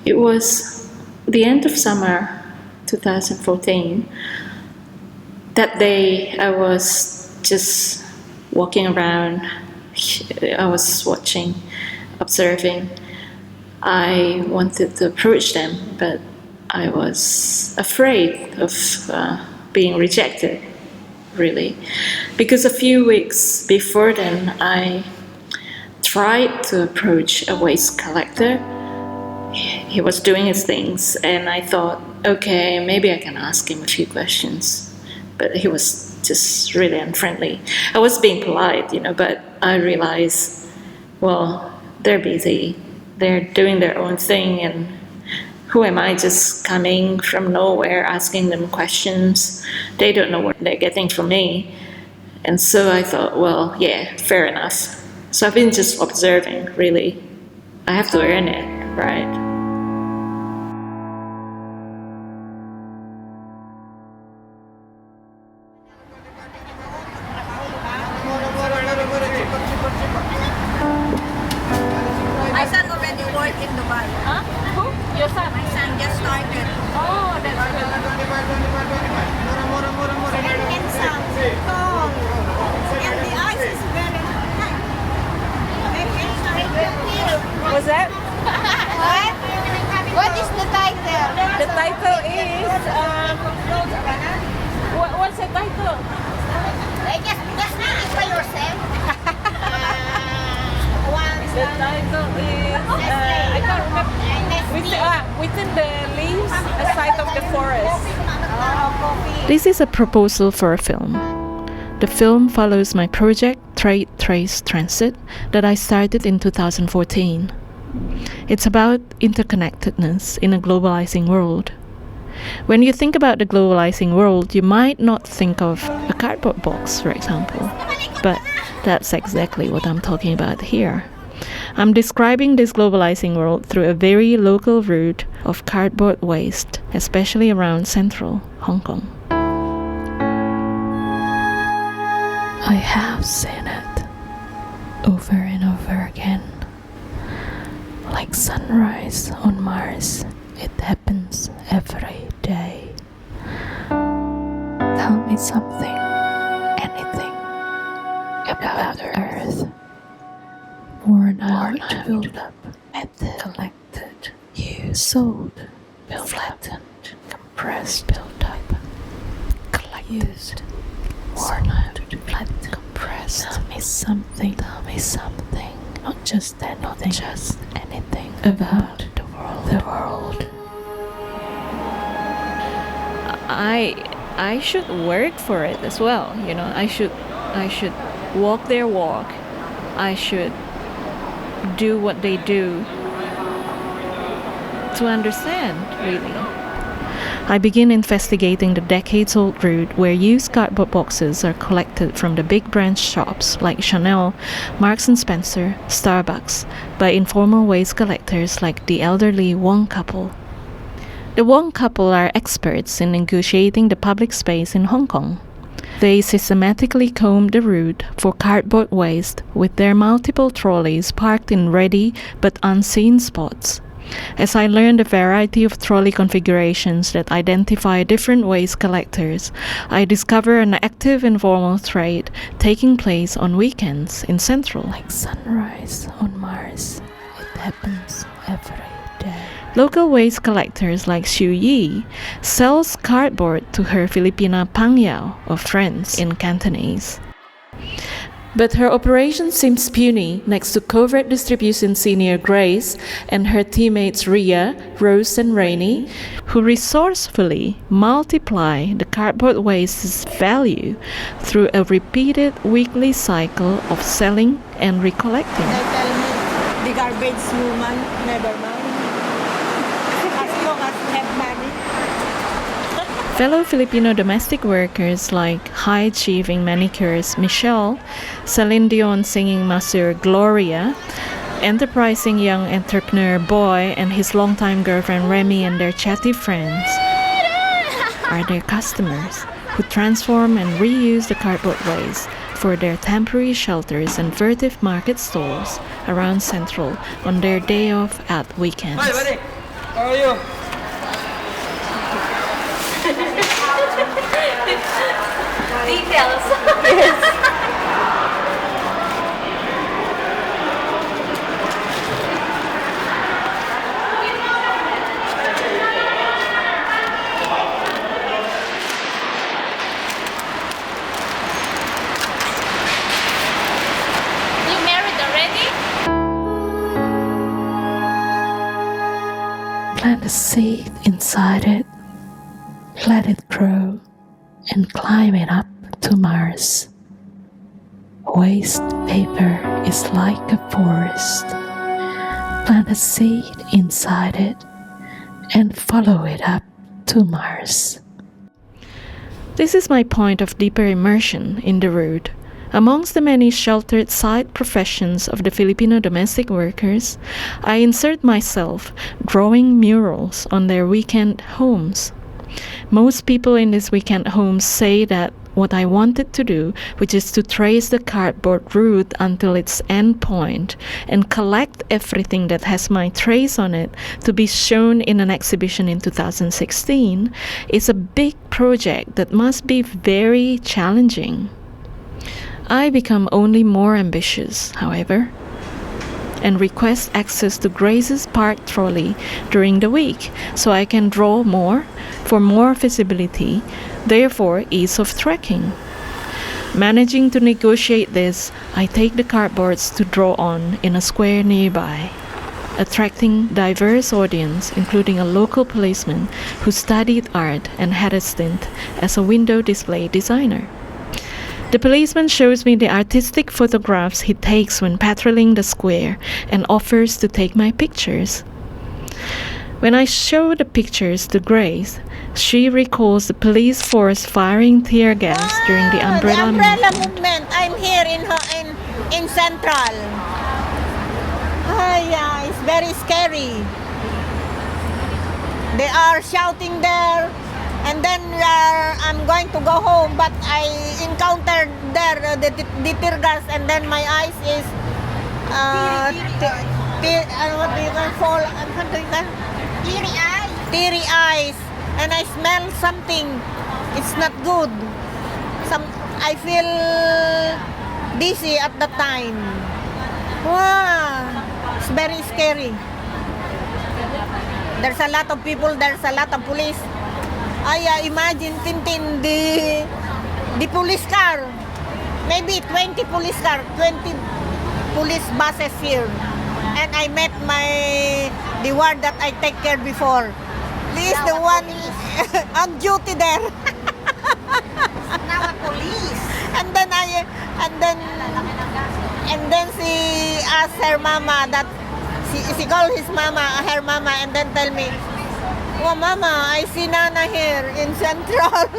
It was the end of summer 2014. That day I was just walking around. I was watching, observing. I wanted to approach them, but I was afraid of being rejected, really. Because a few weeks before then, I tried to approach a waste collector. He was doing his things, and I thought, okay, maybe I can ask him a few questions. But he was just really unfriendly. I was being polite, but I realized, well, they're busy. They're doing their own thing, and who am I just coming from nowhere asking them questions? They don't know what they're getting from me. And so I thought, well, yeah, fair enough. So I've been just observing, really. I have to earn it, right? My son already worked in Dubai. Huh? Who? Your son? My son just started. Oh, that's good. And handsome, tall, and the eyes is very nice. What's that? What? What is the title? The title is, what's the title? Just read it by yourself. The title is, I can't remember. Within the leaves, a sight of the forest. This is a proposal for a film. The film follows my project Trade Trace Transit that I started in 2014. It's about interconnectedness in a globalizing world. When you think about the globalizing world, you might not think of a cardboard box, for example. But that's exactly what I'm talking about here. I'm describing this globalizing world through a very local route of cardboard waste, especially around central Hong Kong. I have seen it over and over again. Like sunrise on Mars, it happens every day. Tell me something, anything, about Earth. Worn out, filled up, method, collected, used, sold, flattened, compressed, built up, collected, used, worn out, flattened, compressed. Tell me something, not just anything about the world. I should work for it as well, I should walk their walk. I should do what they do to understand, really. I begin investigating the decades-old route where used cardboard boxes are collected from the big brand shops like Chanel, Marks & Spencer, Starbucks, by informal waste collectors like the elderly Wong couple. The Wong couple are experts in negotiating the public space in Hong Kong. They systematically comb the route for cardboard waste with their multiple trolleys parked in ready but unseen spots. As I learned a variety of trolley configurations that identify different waste collectors, I discover an active informal trade taking place on weekends in Central. Like sunrise on Mars, it happens every day. Local waste collectors like Xu Yi sells cardboard to her Filipina Pangyao of friends in Cantonese. But her operation seems puny next to covert distribution senior Grace and her teammates Ria, Rose and Rainy, who resourcefully multiply the cardboard waste's value through a repeated weekly cycle of selling and recollecting. They tell me the garbage human never mind. As long as you have money. Fellow Filipino domestic workers like high-achieving manicurist Michelle, Celine Dion singing master Gloria, enterprising young entrepreneur Boy and his longtime girlfriend Remy and their chatty friends are their customers who transform and reuse the cardboard waste for their temporary shelters and furtive market stalls around Central on their day off at weekends. How are you? Details. You married already? Plant a seed inside it, let it grow, and climb it up to Mars. Waste paper is like a forest. Plant a seed inside it and follow it up to Mars. This is my point of deeper immersion in the road. Amongst the many sheltered side professions of the Filipino domestic workers, I insert myself drawing murals on their weekend homes. Most people in these weekend homes say that what I wanted to do, which is to trace the cardboard route until its end point and collect everything that has my trace on it to be shown in an exhibition in 2016, is a big project that must be very challenging. I become only more ambitious, however, and request access to Grace's parked trolley during the week so I can draw more for more visibility, therefore ease of tracking. Managing to negotiate this, I take the cardboards to draw on in a square nearby, attracting diverse audience, including a local policeman who studied art and had a stint as a window display designer. The policeman shows me the artistic photographs he takes when patrolling the square and offers to take my pictures. When I show the pictures to Grace, she recalls the police force firing tear gas during the umbrella movement. I'm here in Central. Yeah, it's very scary. They are shouting there, and then I'm going to go home, but I encountered there the tear gas, and then my eyes is what do you call? Teary eyes, and I smell something. It's not good. I feel dizzy at the time. Wow, it's very scary. There's a lot of people. There's a lot of police. Imagine Tintin, the police car. Maybe 20 police car, 20 police buses here. And I met the ward that I take care before. This is the one on duty there. Now a police. And then she asked her mama that she called her mama, and then tell me, "Oh, mama, I see Nana here in Central."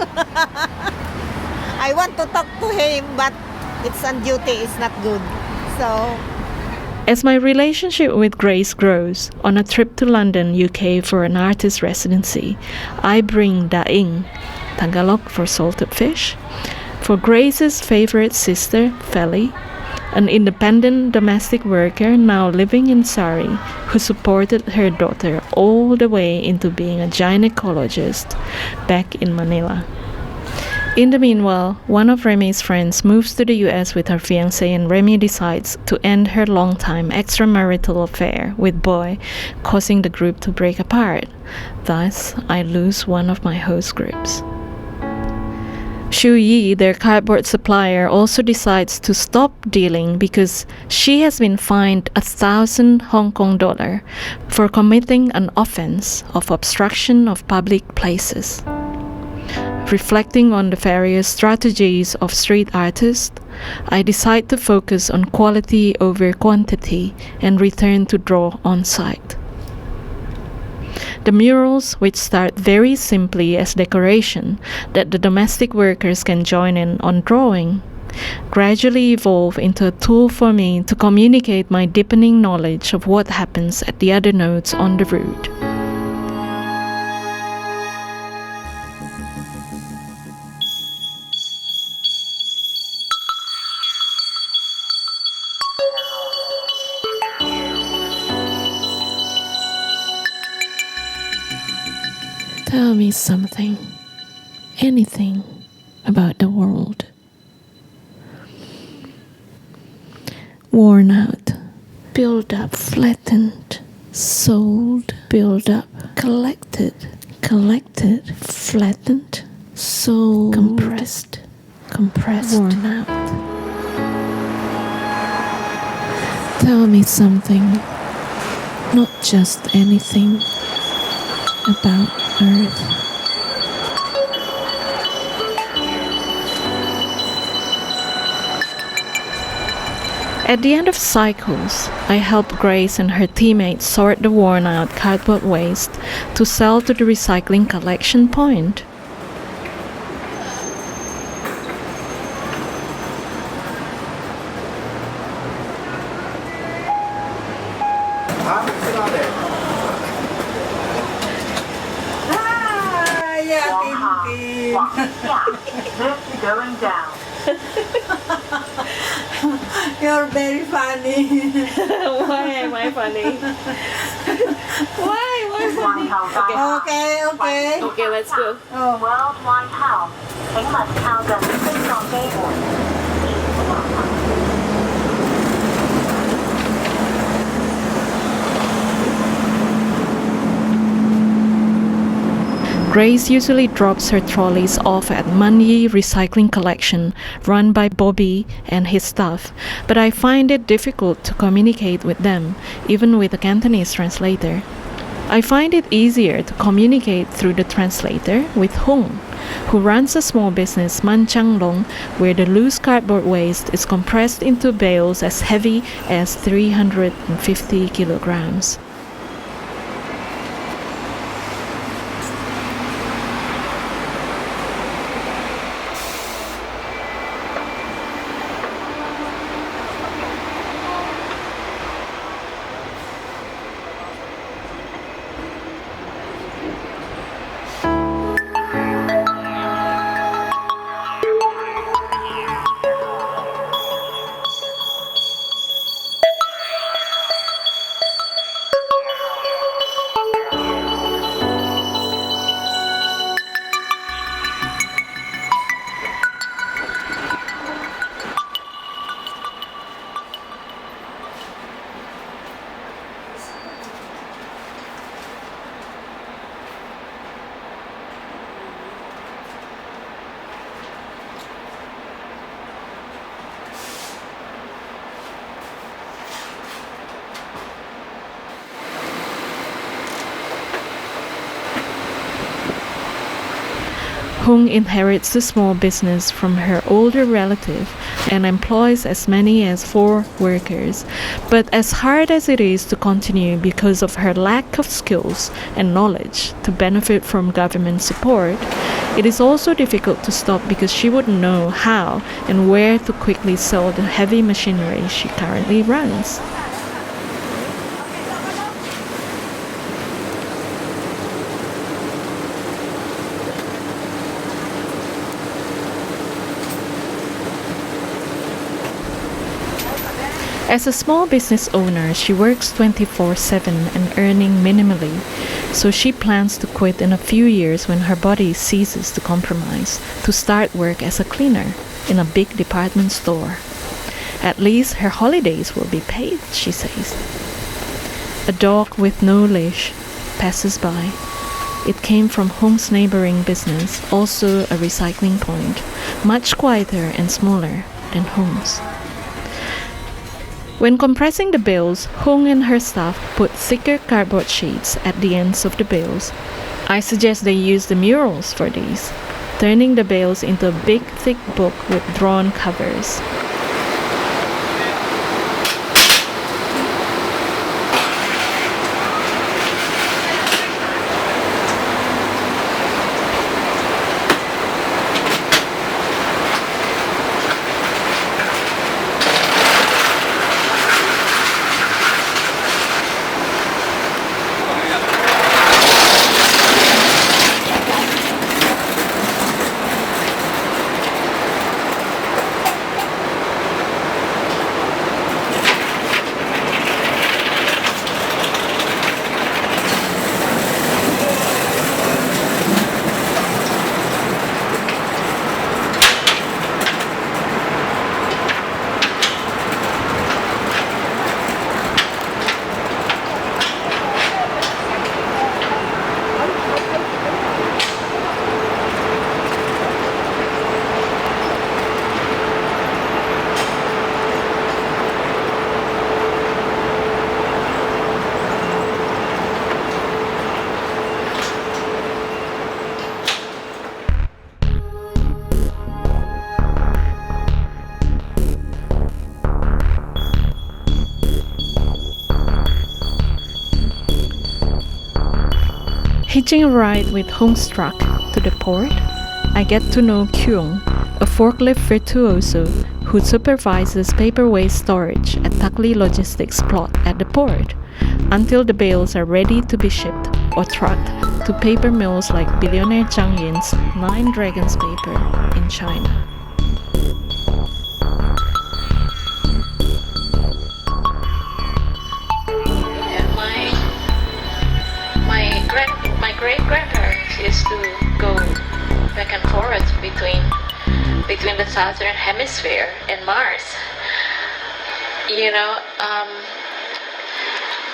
I want to talk to him, but it's on duty. It's not good. So. As my relationship with Grace grows, on a trip to London, UK for an artist residency, I bring daing, Tagalog for salted fish, for Grace's favorite sister, Feli, an independent domestic worker now living in Surrey, who supported her daughter all the way into being a gynecologist back in Manila. In the meanwhile, one of Remy's friends moves to the US with her fiancé, and Remy decides to end her long-time extramarital affair with Boy, causing the group to break apart. Thus, I lose one of my host groups. Shu Yi, their cardboard supplier, also decides to stop dealing because she has been fined 1,000 Hong Kong dollar for committing an offense of obstruction of public places. Reflecting on the various strategies of street artists, I decide to focus on quality over quantity and return to draw on site. The murals, which start very simply as decoration that the domestic workers can join in on drawing, gradually evolve into a tool for me to communicate my deepening knowledge of what happens at the other nodes on the route. Tell me something, anything about the world. Worn out, built up, flattened, sold, built up, collected, flattened, sold, compressed, worn out. Tell me something, not just anything about Earth. At the end of cycles, I helped Grace and her teammates sort the worn-out cardboard waste to sell to the recycling collection point. Lift going down. You're very funny. Why am I funny? Why? Why funny? Okay. Okay, let's go. Worldwide health，請勿靠近升降機門。Grace usually drops her trolleys off at Manyi Recycling Collection, run by Bobby and his staff, but I find it difficult to communicate with them, even with a Cantonese translator. I find it easier to communicate through the translator with Hung, who runs a small business Manchanglong, where the loose cardboard waste is compressed into bales as heavy as 350 kilograms. Hung inherits the small business from her older relative and employs as many as 4 workers. But as hard as it is to continue because of her lack of skills and knowledge to benefit from government support, it is also difficult to stop because she wouldn't know how and where to quickly sell the heavy machinery she currently runs. As a small business owner, she works 24/7 and earning minimally, so she plans to quit in a few years when her body ceases to compromise, to start work as a cleaner in a big department store. At least her holidays will be paid, she says. A dog with no leash passes by. It came from Hung's neighboring business, also a recycling point, much quieter and smaller than Hung's. When compressing the bales, Hung and her staff put thicker cardboard sheets at the ends of the bales. I suggest they use the murals for these, turning the bales into a big thick book with drawn covers. Hitching a ride with Homestruck to the port, I get to know Kyung, a forklift virtuoso who supervises paper waste storage at Takli Logistics plot at the port until the bales are ready to be shipped or trucked to paper mills like billionaire Zhang Yin's 9 Dragons paper in China. My great grandparents used to go back and forth between the southern hemisphere and Mars. You know,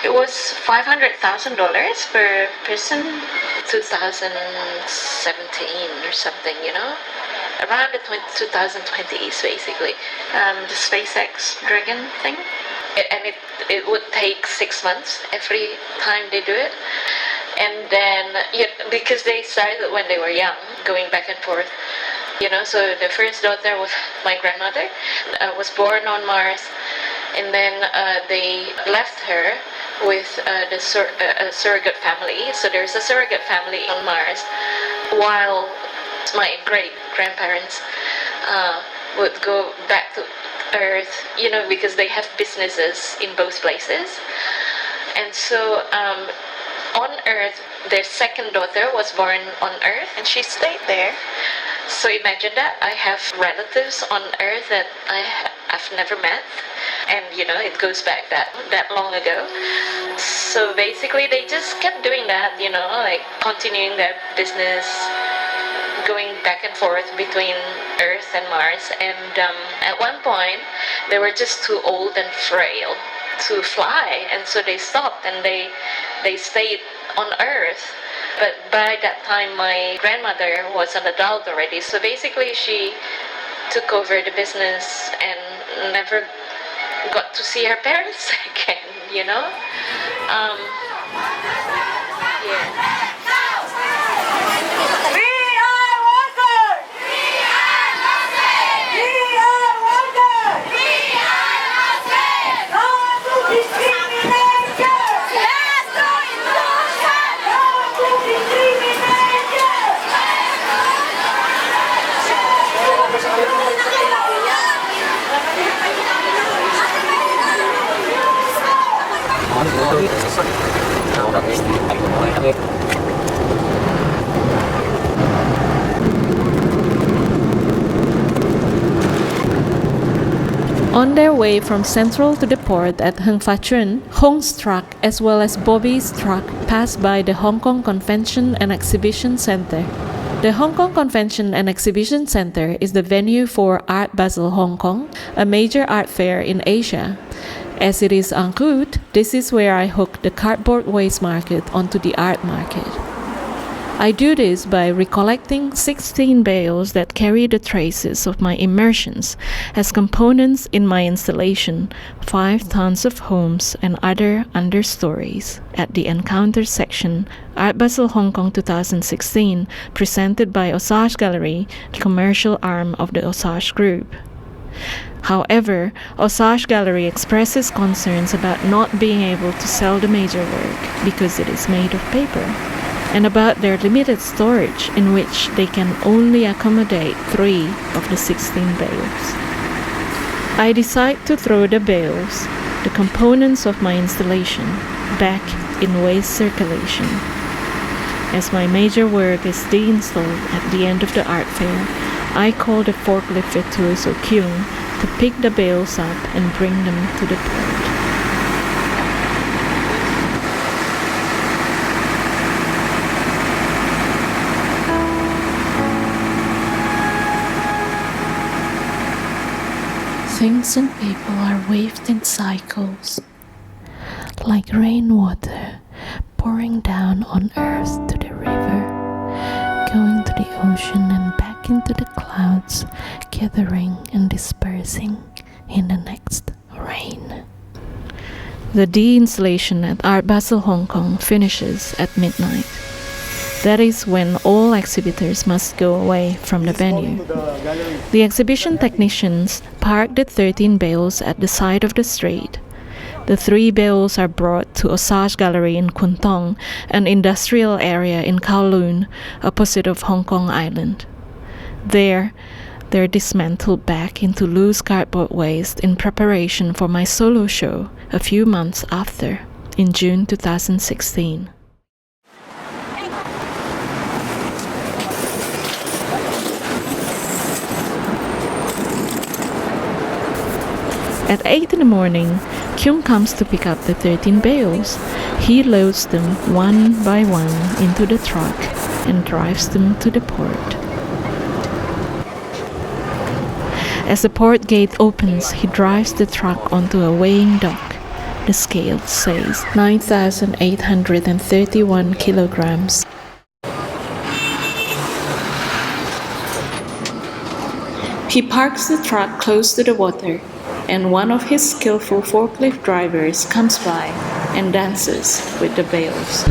it was $500,000 per person, 2017 or something. You know, around the 2020s basically. The SpaceX Dragon thing, and it would take 6 months every time they do it. And then, because they started when they were young, going back and forth, so the first daughter was my grandmother, was born on Mars, and then they left her with a surrogate family. So there's a surrogate family on Mars, while my great-grandparents would go back to Earth, because they have businesses in both places. And so, on Earth, their second daughter was born on Earth, and she stayed there. So imagine that I have relatives on Earth that I've never met, and it goes back that long ago. So basically, they just kept doing that, like continuing their business, going back and forth between Earth and Mars. And at one point, they were just too old and frail to fly, and so they stopped and they stayed on Earth. But by that time, my grandmother was an adult already, so basically she took over the business and never got to see her parents again, Yeah. On their way from Central to the port at Heng Fa Chun, Hong's truck as well as Bobby's truck passed by the Hong Kong Convention and Exhibition Center. The Hong Kong Convention and Exhibition Center is the venue for Art Basel Hong Kong, a major art fair in Asia. As it is en route, this is where I hook the cardboard waste market onto the art market. I do this by recollecting 16 bales that carry the traces of my immersions as components in my installation, 5 tons of homes and other understories at the Encounter section, Art Basel Hong Kong 2016, presented by Osage Gallery, the commercial arm of the Osage Group. However, Osage Gallery expresses concerns about not being able to sell the major work because it is made of paper, and about their limited storage in which they can only accommodate 3 of the 16 bales. I decide to throw the bales, the components of my installation, back in waste circulation. As my major work is deinstalled at the end of the art fair, I call the forklift virtuoso Kyung to pick the bales up and bring them to the port. Things and people are waved in cycles, like rainwater pouring down on earth to the river, going to the ocean and back into the clouds, gathering and dispersing in the next rain. The de-installation at Art Basel Hong Kong finishes at midnight. That is when all exhibitors must go away from the venue. The exhibition technicians park the 13 bales at the side of the street. The 3 bales are brought to Osage Gallery in Kwun Tong, an industrial area in Kowloon, opposite of Hong Kong Island. There, they're dismantled back into loose cardboard waste in preparation for my solo show a few months after, in June 2016. At 8 in the morning, Kyung comes to pick up the 13 bales. He loads them one by one into the truck and drives them to the port. As the port gate opens, he drives the truck onto a weighing dock. The scale says 9,831 kilograms. He parks the truck close to the water, and one of his skillful forklift drivers comes by and dances with the bales.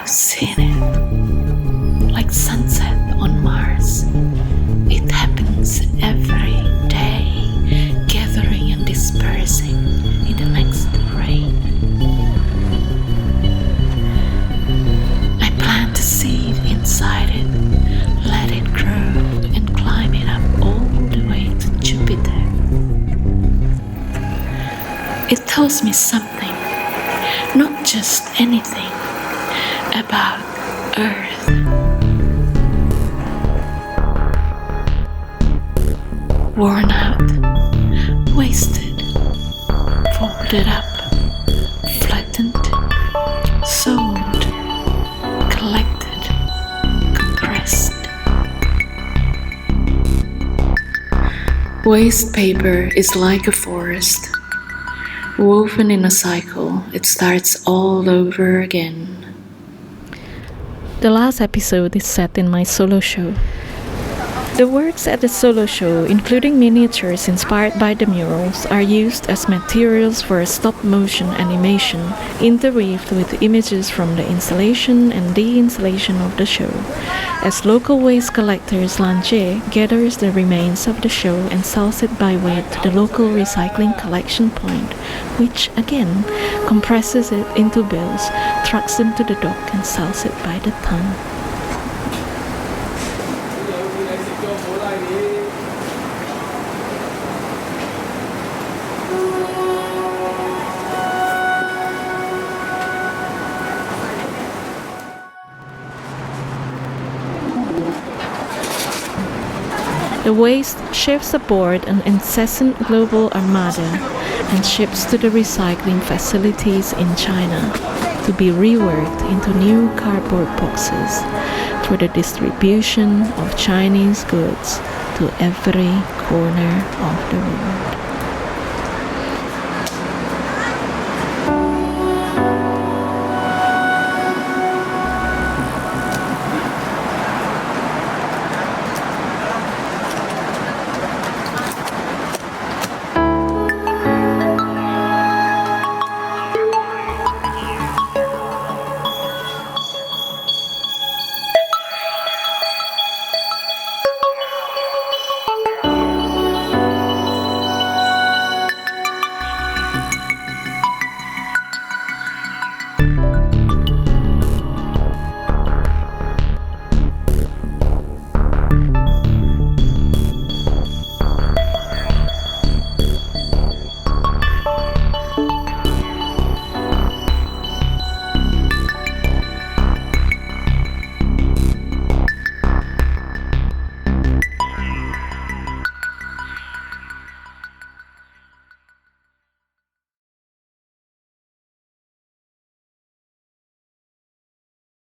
Seen it, like sunset on Mars. It happens every day, gathering and dispersing in the next rain. I plant a seed inside it, let it grow and climb it up all the way to Jupiter. It tells me something, not just anything, about Earth. Worn out, wasted, folded up, flattened, sold, collected, compressed. Waste paper is like a forest. Woven in a cycle, it starts all over again. The last episode is set in my solo show. The works at the solo show, including miniatures inspired by the murals, are used as materials for a stop-motion animation, interweaved with images from the installation and de-installation of the show, as local waste collectors Lanche gathers the remains of the show and sells it by weight to the local recycling collection point, which, again, compresses it into bales, trucks them to the dock and sells it by the ton. The waste shifts aboard an incessant global armada and ships to the recycling facilities in China to be reworked into new cardboard boxes for the distribution of Chinese goods to every corner of the world.